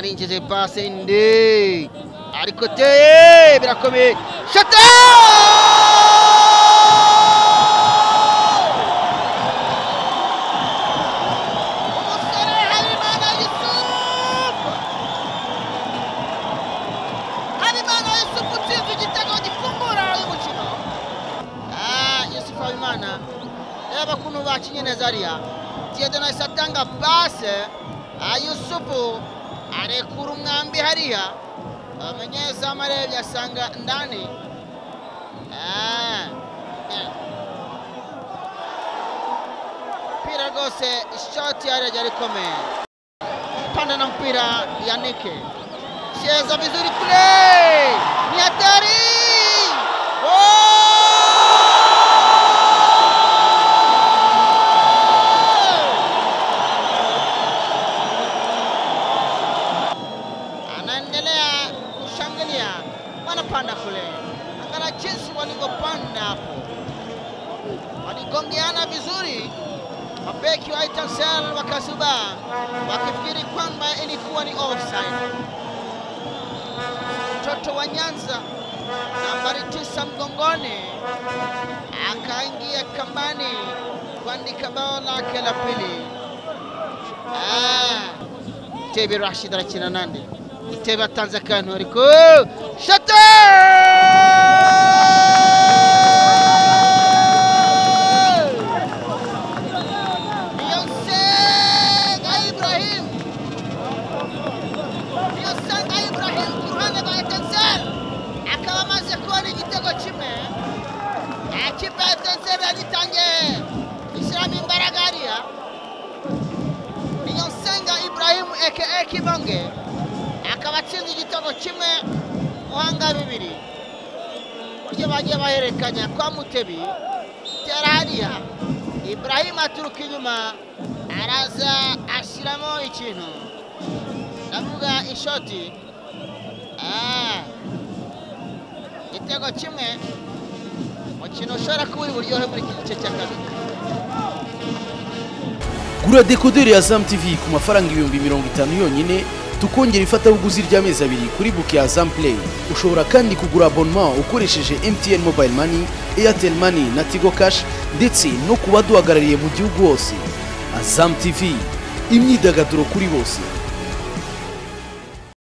Ninjize passe indi ariko teye birakomeye shot bakunu bakinye Nazaria Diedona isatanga passe Yusufu arekura umwambi hariya amenyeza amarebye asanga ndani mpira rwose ishoti yarajya rikomeye panda na mpira ya Nike cheza vizuri kule ni hatari wanapanda kule angalia jinsi walivyopanda hapo waligongeana vizuri mabeki wa Etincelles wakasuba wakifikiri kwamba ilikuwa ni offside. Mtoto wa Nyanza nambari 9 mgongoni akaingia kambani kuandika bao lake la pili. Tebi Rashid arakina nande Tebi atanze kantu ariko shot kuruhande rwa Etincelles akaba amaze kubona igitego kimwe ikipe ya Etincelles yagitangiye ishyiramo imbaraga hariya Ibrahim aka Kibonge akaba atsinze igitego kimwe Muhanga bibiri buryo bagiye baherekanya kwa Mutebi tera hariya Ibrahim aturuka inyuma araza ashyiramo ikintu ndavuga ishoti igitego kimwe umukino ushobora kuba uri buryohe muri iki gice cya kabiri. Gura dekoderi ya Azam TV ku mafaranga 50,000 yonyine tukongera ifatabuguzi ry'amezi 2 kuri book ya Azam Play. Ushobora kandi kugura abonnement ukoresheje MTN Mobile Money, Airtel Money na Tigo Cash ndetse no kubaduhagarariye mu gihugu hose. Azam TV imyidagaduro kuri bose.